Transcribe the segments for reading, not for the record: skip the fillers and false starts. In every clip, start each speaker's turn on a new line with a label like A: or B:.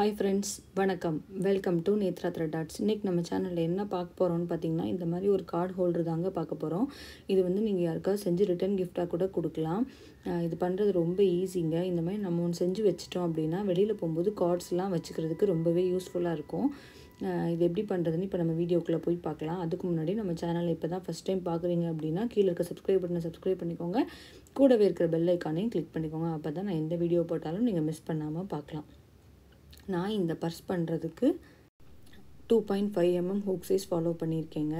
A: Hi friends, வணக்கம். Welcome to Nethra Thread Arts. இன்னைக்கு நம்ம சேனலில் என்ன பார்க்க போகிறோம்னு பார்த்தீங்கன்னா, இந்த மாதிரி ஒரு கார்டு ஹோல்டர் தாங்க பார்க்க போகிறோம். இது வந்து நீங்கள் யாருக்காவது செஞ்சு ரிட்டன் கிஃப்டாக கூட கொடுக்கலாம். இது பண்ணுறது ரொம்ப ஈஸிங்க. இந்த மாதிரி நம்ம ஒன்று செஞ்சு வச்சிட்டோம் அப்படின்னா வெளியில் போகும்போது கார்ட்ஸ்லாம் வச்சுக்கிறதுக்கு ரொம்பவே யூஸ்ஃபுல்லாக இருக்கும். இது எப்படி பண்ணுறதுன்னு இப்போ நம்ம வீடியோக்குள்ளே போய் பார்க்கலாம். அதுக்கு முன்னாடி நம்ம சேனலில் இப்போ தான் ஃபஸ்ட் டைம் பார்க்குறீங்க அப்படின்னா கீழே இருக்க சப்ஸ்கிரைப் பண்ணிக்கோங்க. கூடவே இருக்கிற பெல் ஐக்கானையும் கிளிக் பண்ணிக்கோங்க. அப்போ தான் நான் எந்த வீடியோ போட்டாலும் நீங்கள் மிஸ் பண்ணாமல் பார்க்கலாம். நான் இந்த பர்ஸ் பண்ணுறதுக்கு 2.5 mm ஹூக் சைஸ் ஃபாலோ பண்ணியிருக்கேங்க.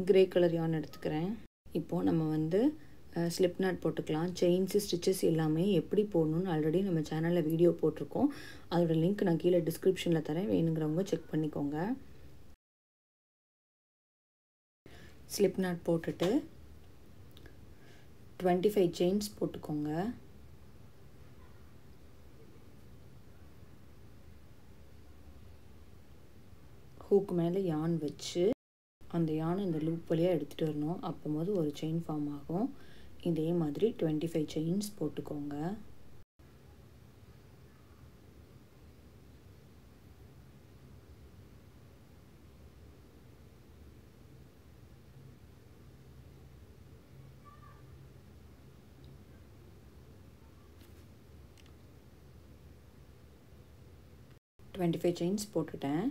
A: கிரே கலர் யான் எடுத்துக்கிறேன். இப்போது நம்ம வந்து ஸ்லிப் நாட் போட்டுக்கலாம். செயின்ஸு ஸ்டிச்சஸ் எல்லாமே எப்படி போடணும்னு ஆல்ரெடி நம்ம சேனலில் வீடியோ போட்டிருக்கோம். அதோட லிங்க் நான் கீழே டிஸ்கிரிப்ஷனில் தரேன், வேணுங்கிறவங்க செக் பண்ணிக்கோங்க. ஸ்லிப் நாட் போட்டுட்டு 25 செயின்ஸ் போட்டுக்கோங்க. ஹூக்கு மேலே யான் வச்சு அந்த யானை இந்த லூப் வழியாக எடுத்துகிட்டு வரணும். அப்போது ஒரு செயின் ஃபார்ம் ஆகும். இதே மாதிரி 25 செயின்ஸ் போட்டுக்கோங்க. செயின்ஸ் போட்டுட்டேன்.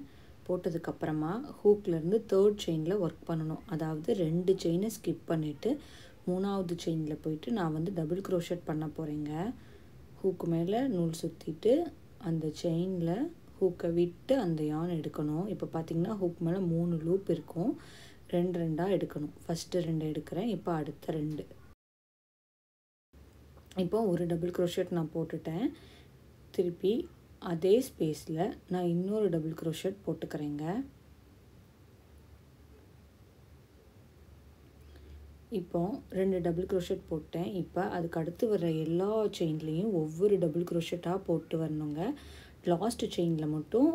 A: போட்டதுக்கப்புறமா ஹூக்லேருந்து 3rd செயினில் ஒர்க் பண்ணணும். அதாவது 2 செயினை ஸ்கிப் பண்ணிவிட்டு 3வது செயினில் போயிட்டு நான் வந்து டபுள் க்ரோஷட் பண்ண போகிறேங்க. ஹூக்கு மேலே நூல் சுற்றிட்டு அந்த செயினில் ஹூக்கை விட்டு அந்த யான் எடுக்கணும். இப்போ பார்த்திங்கன்னா ஹூக் மேலே 3 லூப் இருக்கும். 2 எடுக்கணும். ஃபஸ்ட்டு 2 எடுக்கிறேன். இப்போ அடுத்த 2. இப்போ ஒரு டபுள் க்ரோஷட் நான் போட்டுட்டேன். திருப்பி அதே ஸ்பேஸில் நான் இன்னொரு டபுள் க்ரோஷட் போட்டுக்கிறேங்க. இப்போ 2 டபுள் க்ரோஷட் போட்டேன். இப்போ அதுக்கு அடுத்து வர எல்லா செயின்லேயும் ஒவ்வொரு டபுள் க்ரோஷட்டாக போட்டு வரணுங்க. லாஸ்ட் செயினில் மட்டும்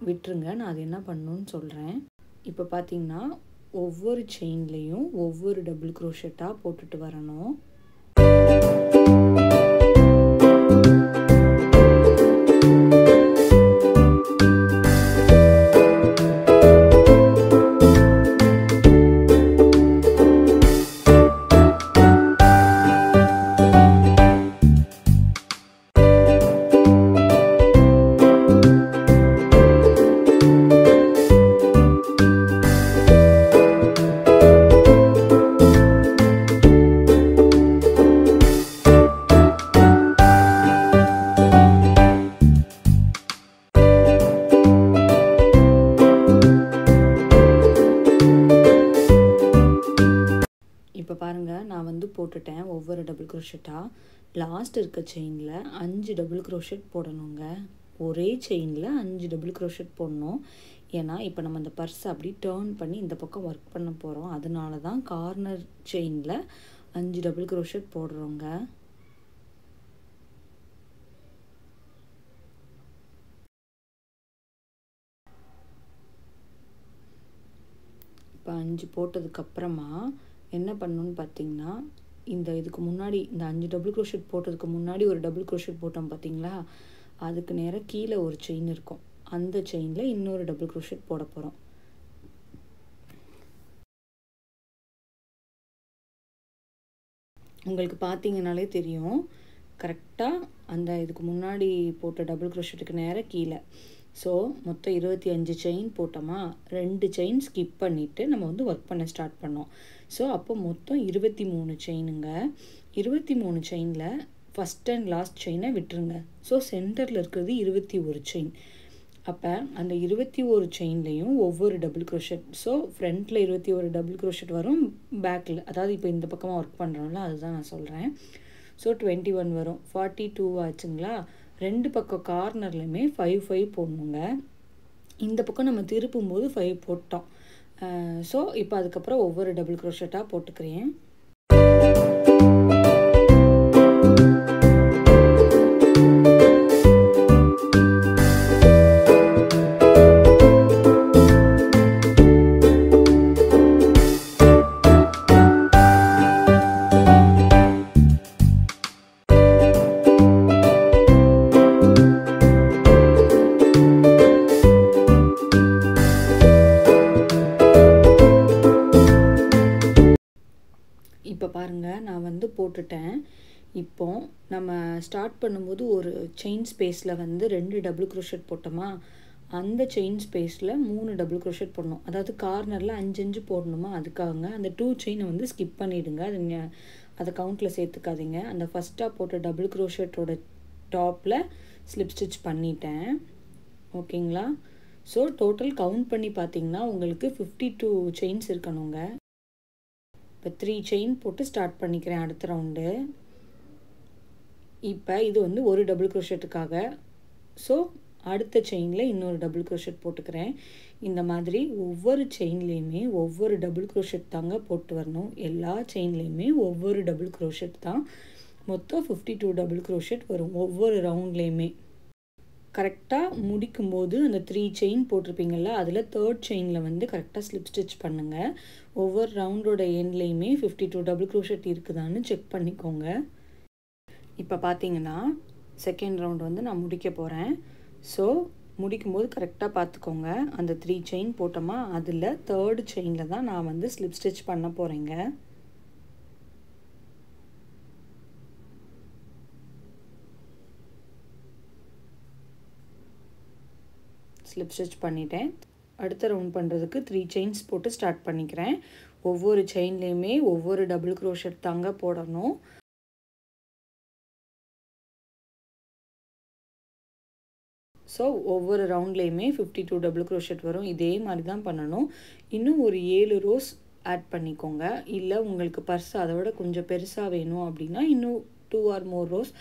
A: விட்டுருங்க. நான் அது என்ன பண்ணணும்னு சொல்கிறேன். இப்போ பார்த்தீங்கன்னா ஒவ்வொரு செயின்லேயும் ஒவ்வொரு டபுள் க்ரோஷட்டாக போட்டுட்டு வரணும். இப்போ பாருங்கள், நான் வந்து போட்டுட்டேன் ஒவ்வொரு டபுள் க்ரோஷட்டாக. லாஸ்ட் இருக்க செயினில் 5 டபுள் க்ரோஷட் போடணுங்க. ஒரே செயினில் 5 டபுள் க்ரோஷட் போடணும். ஏன்னா இப்போ நம்ம அந்த பர்ஸை அப்படி டேர்ன் பண்ணி இந்த பக்கம் ஒர்க் பண்ண போகிறோம். அதனால தான் கார்னர் செயினில் 5 டபுள் க்ரோஷட் போடுறோங்க. இப்போ 5 போட்டதுக்கப்புறமா என்ன பண்ணணும்னு பார்த்தீங்கன்னா, இதுக்கு முன்னாடி இந்த 5 டபுள் க்ரோஷட் போட்டதுக்கு முன்னாடி ஒரு டபுள் க்ரோஷட் போட்டோம் பார்த்தீங்களா, அதுக்கு நேராக கீழே ஒரு செயின் இருக்கும். அந்த செயினில் இன்னொரு டபுள் க்ரோஷட் போட போகிறோம். உங்களுக்கு பார்த்தீங்கனாலே தெரியும், கரெக்டாக அந்த இதுக்கு முன்னாடி போட்ட டபுள் க்ரோஷட்டுக்கு நேராக கீழே. ஸோ மொத்தம் 25 செயின் போட்டோமா, 2 செயின் ஸ்கிப் பண்ணிவிட்டு நம்ம வந்து ஒர்க் பண்ண ஸ்டார்ட் பண்ணோம். ஸோ அப்போ மொத்தம் 23 செயினுங்க. 23 செயினில் ஃபஸ்ட் அண்ட் லாஸ்ட் செயினை விட்டுருங்க. ஸோ சென்டரில் இருக்கிறது 21 செயின். அப்போ அந்த 21 செயின்லேயும் ஒவ்வொரு டபுள் க்ரோஷட். ஸோ ஃப்ரண்ட்டில் 21 டபுள் க்ரோஷட் வரும். பேக்கில், அதாவது இப்போ இந்த பக்கமாக ஒர்க் பண்ணுறோம்ல, அதுதான் நான் சொல்கிறேன். ஸோ 21 வரும். 42 ஆச்சுங்களா. 2 பக்கம் கார்னர்லையுமே 5 போடணுங்க. இந்த பக்கம் நம்ம திருப்பும்போது 5 போட்டோம். ஸோ இப்போ அதுக்கப்புறம் ஒவ்வொரு டபுள் க்ரோஷட்டாக போட்டுக்கிறேன். இப்போ பாருங்கள், நான் வந்து போட்டுட்டேன். இப்போ நம்ம ஸ்டார்ட் பண்ணும்போது ஒரு செயின் ஸ்பேஸில் வந்து 2 டபுள் க்ரோஷெட் போட்டோமா, அந்த செயின் ஸ்பேஸில் 3 டபுள் க்ரோஷெட் போடணும். அதாவது கார்னரில் 5 5 போடணுமா, அதுக்காக அந்த 2 செயினை வந்து ஸ்கிப் பண்ணிவிடுங்க. அதை கவுண்டில் சேர்த்துக்காதீங்க. அந்த ஃபஸ்ட்டாக போட்ட டபுள் க்ரோஷெட்டோட டாப்பில் ஸ்லிப் ஸ்டிச் பண்ணிட்டேன். ஓகேங்களா? ஸோ டோட்டல் கவுண்ட் பண்ணி பார்த்தீங்கன்னா உங்களுக்கு 52 செயின்ஸ் இருக்கணுங்க. இப்போ 3 செயின் போட்டு ஸ்டார்ட் பண்ணிக்கிறேன் அடுத்த ரவுண்டு. இப்போ இது வந்து ஒரு டபுள் க்ரோஷெட்டுக்காக. ஸோ அடுத்த செயினில் இன்னொரு டபுள் க்ரோஷெட் போட்டுக்கிறேன். இந்த மாதிரி ஒவ்வொரு செயின்லேயுமே ஒவ்வொரு டபுள் க்ரோஷெட் தாங்க போட்டு வரணும். எல்லா செயின்லேயுமே ஒவ்வொரு டபுள் க்ரோஷெட் தான். மொத்தம் 52 டபுள் க்ரோஷெட் வரும் ஒவ்வொரு ரவுண்ட்லேயுமே. கரெக்டாக முடிக்கும்போது அந்த 3 செயின் போட்டிருப்பீங்கள்ல, அதில் 3rd செயினில் வந்து கரெக்டாக ஸ்லிப் ஸ்டிச் பண்ணுங்கள். ஒவ்வொரு ரவுண்டோட எண்ட்லேயுமே 52 டபுள் க்ரோஷெட் இருக்குதான்னு செக் பண்ணிக்கோங்க. இப்போ பார்த்தீங்கன்னா செகண்ட் ரவுண்ட் வந்து நான் முடிக்க போகிறேன். ஸோ முடிக்கும்போது கரெக்டாக பார்த்துக்கோங்க. அந்த 3 செயின் போட்டோமா, அதில் 3rd செயினில் தான் நான் வந்து ஸ்லிப் ஸ்டிச் பண்ண போகிறேங்க. ஸ்லிப் ஸ்டிச் பண்ணிட்டேன். அடுத்த ரவுண்ட் பண்ணுறதுக்கு 3 செயின்ஸ் போட்டு ஸ்டார்ட் பண்ணிக்கிறேன். ஒவ்வொரு செயின்லேயுமே ஒவ்வொரு டபுள் க்ரோஷெட் தாங்க போடணும். ஸோ ஒவ்வொரு ரவுண்ட்லேயுமே 52 டபுள் க்ரோஷெட் வரும். இதே மாதிரி தான் பண்ணணும். இன்னும் ஒரு 7 ரோஸ் ஆட் பண்ணிக்கோங்க. இல்லை உங்களுக்கு பர்ஸ் அதை விட கொஞ்சம் பெருசாக வேணும் அப்படின்னா இன்னும் 2 ஆர் மோர் ரோஸ்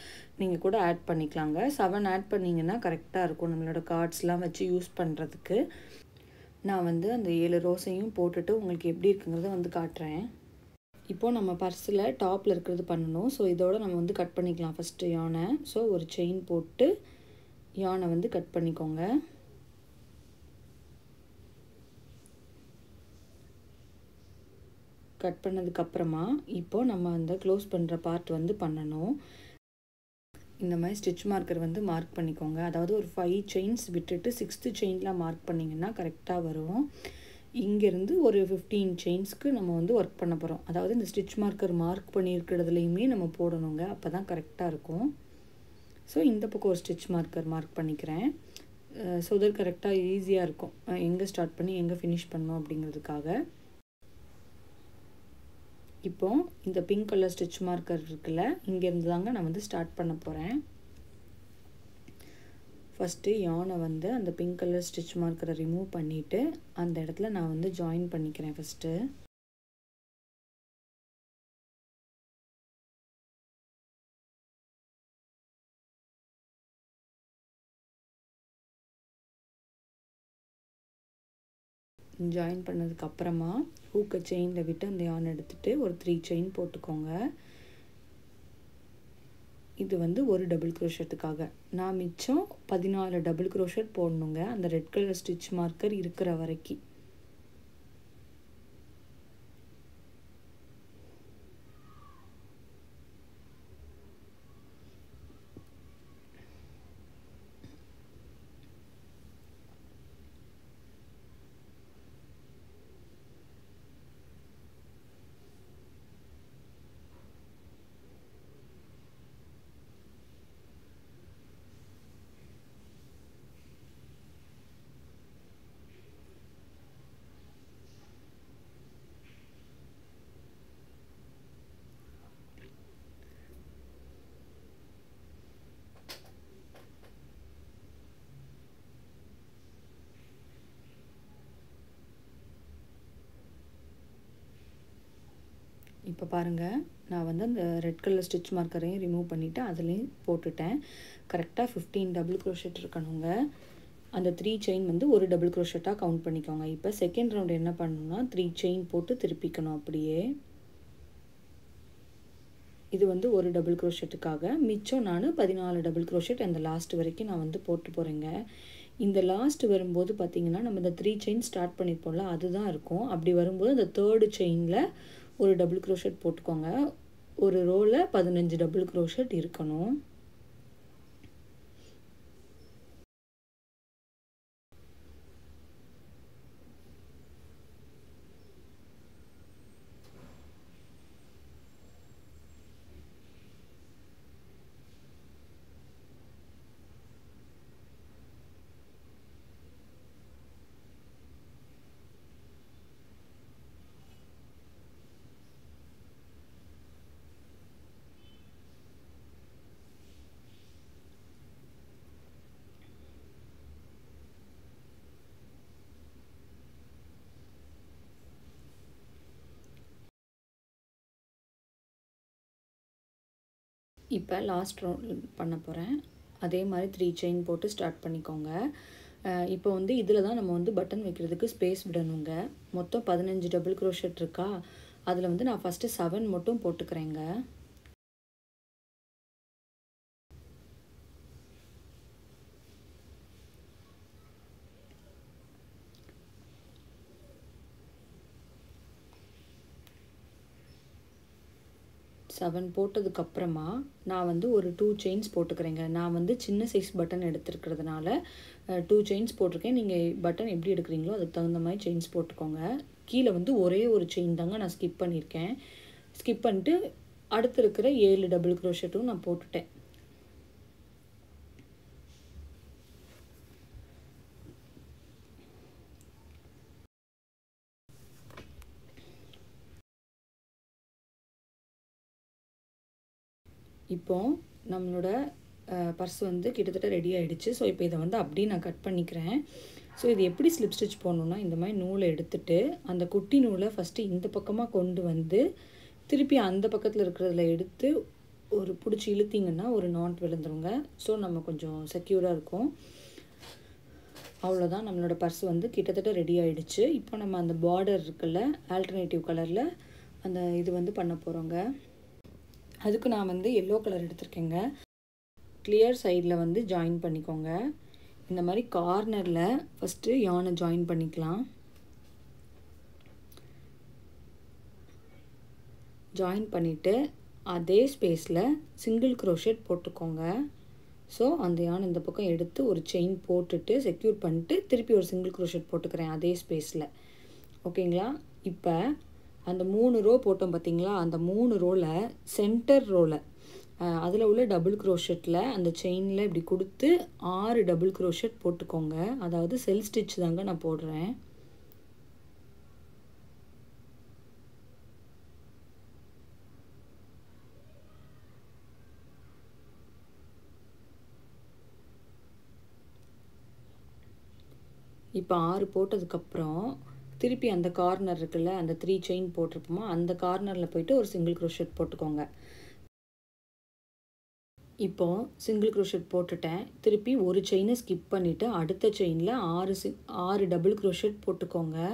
A: நீங்கள் கூட ஆட் பண்ணிக்கலாங்க. 7 ஆட் பண்ணிங்கன்னா கரெக்டாக இருக்கும் நம்மளோட கார்ட்ஸ்லாம் வச்சு யூஸ் பண்ணுறதுக்கு. நான் வந்து அந்த 7 ரோஸையும் போட்டுட்டு உங்களுக்கு எப்படி இருக்குங்கிறத வந்து காட்டுறேன். இப்போது நம்ம பர்ஸில் டாப்பில் இருக்கிறது பண்ணணும். ஸோ இதோட நம்ம வந்து கட் பண்ணிக்கலாம் ஃபஸ்ட்டு யானை. ஸோ ஒரு செயின் போட்டு யானை வந்து கட் பண்ணிக்கோங்க. கட் பண்ணதுக்கப்புறமா இப்போது நம்ம அந்த க்ளோஸ் பண்ணுற பார்ட் வந்து பண்ணணும். இந்த மாதிரி ஸ்டிச் மார்க்கர் வந்து மார்க் பண்ணிக்கோங்க. அதாவது ஒரு 5 செயின்ஸ் விட்டுட்டு 6th செயினில் மார்க் பண்ணிங்கன்னா கரெக்டாக வரும். இங்கேருந்து ஒரு 15 செயின்ஸ்க்கு நம்ம வந்து ஒர்க் பண்ண போகிறோம். அதாவது இந்த ஸ்டிச் மார்க்கர் மார்க் பண்ணியிருக்கிறதுலையுமே நம்ம போடணுங்க. அப்போ தான் கரெக்டாக இருக்கும். ஸோ இந்த பக்கம் ஒரு ஸ்டிச் மார்க்கர் மார்க் பண்ணிக்கிறேன். ஸோ தட் கரெக்டாக ஈஸியாக இருக்கும் எங்கே ஸ்டார்ட் பண்ணி எங்கே ஃபினிஷ் பண்ணணும் அப்படிங்கிறதுக்காக. இப்போது இந்த பிங்க் கலர் ஸ்டிச் மார்க்கர் இருக்குல்ல, இங்கேருந்து தாங்க நான் வந்து ஸ்டார்ட் பண்ண போகிறேன். ஃபஸ்ட்டு யானை வந்து அந்த பிங்க் கலர் ஸ்டிச் மார்க்கரை ரிமூவ் பண்ணிவிட்டு அந்த இடத்துல நான் வந்து ஜாயின் பண்ணிக்கிறேன் ஃபஸ்ட்டு. ஜாயின் பண்ணதுக்கப்புறமா ஹூக்கை செயினில் விட்டு அந்த யானை எடுத்துகிட்டு ஒரு 3 செயின் போட்டுக்கோங்க. இது வந்து ஒரு டபுள் க்ரோஷெட்டுக்காக. நான் மிச்சம் 14 டபுள் க்ரோஷெட் போடணுங்க அந்த ரெட் கலர் ஸ்டிச் மார்க்கர் இருக்கிற வரைக்கும். இப்போ பாருங்கள், நான் வந்து அந்த ரெட் கலர் ஸ்டிச் மார்க்கரையும் ரிமூவ் பண்ணிவிட்டு அதுலேயும் போட்டுட்டேன். கரெக்டாக 15 டபுள் க்ரோஷெட் இருக்கணுங்க. அந்த 3 செயின் வந்து ஒரு டபுள் க்ரோஷெட்டாக கவுண்ட் பண்ணிக்கோங்க. இப்போ செகண்ட் ரவுண்டு என்ன பண்ணணும்னா 3 செயின் போட்டு திருப்பிக்கணும் அப்படியே. இது வந்து ஒரு டபுள் க்ரோஷெட்டுக்காக. மிச்சம் நான் 14 டபுள் க்ரோஷெட் அந்த லாஸ்ட் வரைக்கும் நான் வந்து போட்டு போகிறேங்க. இந்த லாஸ்ட் வரும்போது பார்த்திங்கன்னா நம்ம இந்த 3 செயின் ஸ்டார்ட் பண்ணியிருப்போம்ல, அதுதான் இருக்கும். அப்படி வரும்போது அந்த 3rd செயினில் ஒரு டபுள் க்ரோஷெட் போட்டுக்கோங்க. ஒரு ரோவில் 15 டபுள் க்ரோஷெட் இருக்கணும். இப்போ லாஸ்ட் ரவுண்ட் பண்ண போகிறேன். அதே மாதிரி 3 செயின் போட்டு ஸ்டார்ட் பண்ணிக்கோங்க. இப்போ வந்து இதில் தான் நம்ம வந்து பட்டன் வைக்கிறதுக்கு ஸ்பேஸ் விடணுங்க. மொத்தம் 15 டபுள் க்ரோஷெட் இருக்கா, அதில் வந்து நான் ஃபஸ்ட்டு 7 மட்டும் போட்டுக்கிறேங்க. போட்டதுக்கப்புறமா நான் வந்து ஒரு 2 செயின்ஸ் போட்டுக்கிறேங்க. நான் வந்து சின்ன சைஸ் பட்டன் எடுத்துருக்கிறதுனால 2 செயின்ஸ் போட்டிருக்கேன். நீங்கள் பட்டன் எப்படி எடுக்கிறீங்களோ அதுக்கு தகுந்த மாதிரி செயின்ஸ் போட்டுக்கோங்க. கீழே வந்து ஒரே ஒரு செயின் தாங்க நான் ஸ்கிப் பண்ணியிருக்கேன். ஸ்கிப் பண்ணிட்டு அடுத்து இருக்கிற 7 டபுள் க்ரோஷெட்டும் நான் போட்டுட்டேன். இப்போ நம்மளோட பர்ஸ் வந்து கிட்டத்தட்ட ரெடி ஆகிடுச்சு. ஸோ இப்போ இதை வந்து அப்படியே நான் கட் பண்ணிக்கிறேன். ஸோ இது எப்படி ஸ்லிப் ஸ்டிச் போடணுன்னா, இந்த மாதிரி நூலை எடுத்துட்டு அந்த குட்டி நூலை ஃபஸ்ட்டு இந்த பக்கமாக கொண்டு வந்து திருப்பி அந்த பக்கத்தில் இருக்கிறதுல எடுத்து ஒரு பிடிச்சி இழுத்திங்கன்னா ஒரு நாட் விழுந்துருங்க. ஸோ நம்ம கொஞ்சம் செக்யூராக இருக்கும். அவ்வளோதான், நம்மளோட பர்ஸ் வந்து கிட்டத்தட்ட ரெடி ஆகிடுச்சு. இப்போ நம்ம அந்த பார்டர் இருக்குல்ல, ஆல்டர்னேட்டிவ் கலரில் அந்த இது வந்து பண்ண போகிறோங்க. அதுக்கு நான் வந்து எல்லோ கலர் எடுத்திருக்கேங்க. கிளியர் சைடில் வந்து ஜாயின் பண்ணிக்கோங்க. இந்த மாதிரி கார்னரில் ஃபஸ்ட்டு யானை ஜாயின் பண்ணிக்கலாம். ஜாயின் பண்ணிவிட்டு அதே ஸ்பேஸில் சிங்கிள் க்ரோஷெட் போட்டுக்கோங்க. ஸோ அந்த யானை இந்த பக்கம் எடுத்து ஒரு செயின் போட்டுட்டு செக்யூர் பண்ணிட்டு திருப்பி ஒரு சிங்கிள் க்ரோஷெட் போட்டுக்கிறேன் அதே ஸ்பேஸில். ஓகேங்களா? இப்போ அந்த 3 ரோ போட்டோம் பார்த்தீங்களா, அந்த 3 ரோவில் சென்டர் ரோவில் அதில் உள்ள டபுள் க்ரோஷெட்டில் அந்த செயினில் இப்படி கொடுத்து 6 டபுள் க்ரோஷெட் போட்டுக்கோங்க. அதாவது செல் ஸ்டிச் தாங்க நான் போடுறேன். இப்போ 6 போட்டதுக்கப்புறம் திருப்பி அந்த கார்னர் இருக்குல்ல, அந்த 3 செயின் போட்டிருப்போமா, அந்த கார்னரில் போயிட்டு ஒரு சிங்கிள் க்ரோஷெட் போட்டுக்கோங்க. இப்போது சிங்கிள் க்ரோஷெட் போட்டுட்டேன். திருப்பி ஒரு செயினை ஸ்கிப் பண்ணிவிட்டு அடுத்த செயினில் 6 டபுள் க்ரோஷெட் போட்டுக்கோங்க.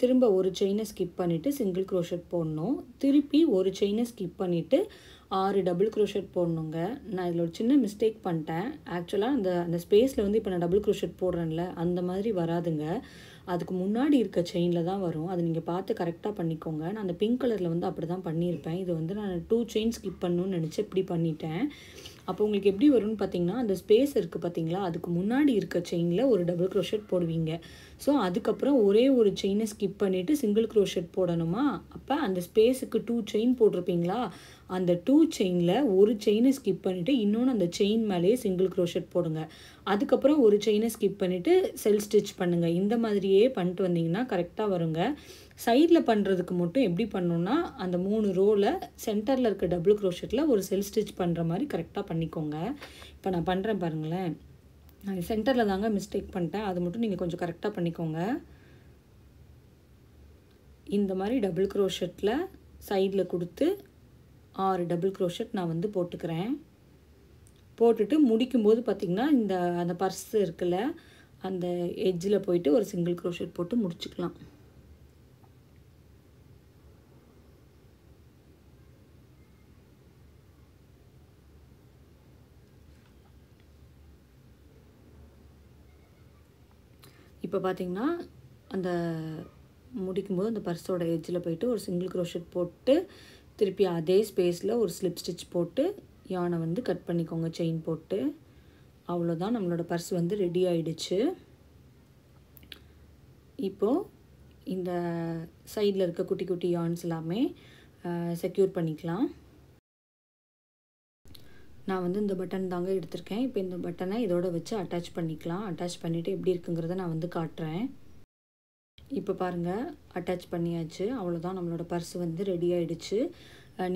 A: திரும்ப ஒரு செயினை ஸ்கிப் பண்ணிவிட்டு சிங்கிள் க்ரோஷெட் போடணும். திருப்பி ஒரு செயினை ஸ்கிப் பண்ணிவிட்டு 6 டபுள் க்ரோஷெட் போடணுங்க. நான் இதில் ஒரு சின்ன மிஸ்டேக் பண்ணிட்டேன். ஆக்சுவலாக அந்த ஸ்பேஸில் வந்து இப்போ நான் டபுள் க்ரோஷெட் போடுறேன்ல, அந்த மாதிரி வராதுங்க. அதுக்கு முன்னாடி இருக்க செயினில் தான் வரும். அது நீங்கள் பார்த்து கரெக்டாக பண்ணிக்கோங்க. நான் அந்த பிங்க் கலரில் வந்து அப்படி தான் பண்ணியிருப்பேன். இது வந்து நான் 2 செயின் ஸ்கிப் பண்ணணும்னு நினச்சி இப்படி பண்ணிட்டேன். அப்போ உங்களுக்கு எப்படி வரும்னு பார்த்தீங்கன்னா, அந்த ஸ்பேஸ் இருக்குது பார்த்தீங்களா, அதுக்கு முன்னாடி இருக்க செயினில் ஒரு டபுள் க்ரோஷெட் போடுவீங்க. ஸோ அதுக்கப்புறம் ஒரே ஒரு செயினை ஸ்கிப் பண்ணிவிட்டு சிங்கிள் க்ரோஷெட் போடணுமா, அப்போ அந்த ஸ்பேஸுக்கு 2 செயின் போட்டிருப்பீங்களா, அந்த 2 செயினில் ஒரு செயினை ஸ்கிப் பண்ணிவிட்டு இன்னொன்று அந்த செயின் மேலேயே சிங்கிள் க்ரோஷெட் போடுங்க. அதுக்கப்புறம் ஒரு செயினை ஸ்கிப் பண்ணிவிட்டு செல் ஸ்டிச் பண்ணுங்கள். இந்த மாதிரியே பண்ணிட்டு வந்தீங்கன்னா கரெக்டாக வருங்க. சைடில் பண்ணுறதுக்கு மட்டும் எப்படி பண்ணணுன்னா, அந்த 3 ரோவில் சென்டரில் இருக்க டபுள் க்ரோஷெட்டில் ஒரு செல் ஸ்டிச் பண்ணுற மாதிரி கரெக்டாக பண்ணிக்கோங்க. இப்போ நான் பண்ணுறேன் பாருங்களேன். நான் சென்டரில் தாங்க மிஸ்டேக் பண்ணிட்டேன். அது மட்டும் நீங்கள் கொஞ்சம் கரெக்டாக பண்ணிக்கோங்க. இந்த மாதிரி டபுள் க்ரோஷெட்டில் சைடில் கொடுத்து 6 டபுள் க்ரோஷெட் நான் வந்து போட்டுக்கிறேன். போட்டுட்டு முடிக்கும்போது பார்த்திங்கன்னா அந்த பர்ஸ் இருக்குல்ல, அந்த எட்ஜில் போயிட்டு ஒரு சிங்கிள் க்ரோஷெட் போட்டு முடிச்சுக்கலாம். இப்போ பார்த்திங்கன்னா அந்த முடிக்கும்போது அந்த பர்ஸோட எட்ஜில் போயிட்டு ஒரு சிங்கிள் க்ரோஷெட் போட்டு திருப்பி அதே ஸ்பேஸில் ஒரு ஸ்லிப் ஸ்டிச் போட்டு யானை வந்து கட் பண்ணிக்கோங்க செயின் போட்டு. அவ்வளோதான், நம்மளோட பர்ஸ் வந்து ரெடி ஆகிடுச்சு. இப்போது இந்த சைடில் இருக்க குட்டி குட்டி யான்ஸ் எல்லாமே செக்யூர் பண்ணிக்கலாம். நான் வந்து இந்த பட்டன் தாங்க எடுத்திருக்கேன். இப்போ இந்த பட்டனை இதோட வச்சு அட்டாச் பண்ணிக்கலாம். அட்டாச் பண்ணிவிட்டு எப்படி இருக்குங்கிறத நான் வந்து காட்டுறேன். இப்போ பாருங்கள், அட்டாச் பண்ணியாச்சு. அவ்வளோதான், நம்மளோட பர்ஸ் வந்து ரெடி ஆகிடுச்சு.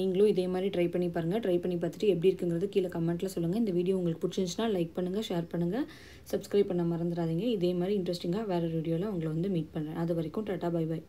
A: நீங்களும் இதே மாதிரி ட்ரை பண்ணி பாருங்கள். ட்ரை பண்ணி பார்த்துட்டு எப்படி இருக்குங்கிறது கீழே கமெண்ட்டில் சொல்லுங்கள். இந்த வீடியோ உங்களுக்கு பிடிச்சிருந்துச்சுன்னா லைக் பண்ணுங்கள், ஷேர் பண்ணுங்கள், சப்ஸ்கிரைப் பண்ண மறந்துடாதீங்க. இதே மாதிரி இன்ட்ரெஸ்டிங்காக வேறு வீடியோவில் உங்களை வந்து மீட் பண்ணுறேன். அது வரைக்கும் டாட்டா பை பை.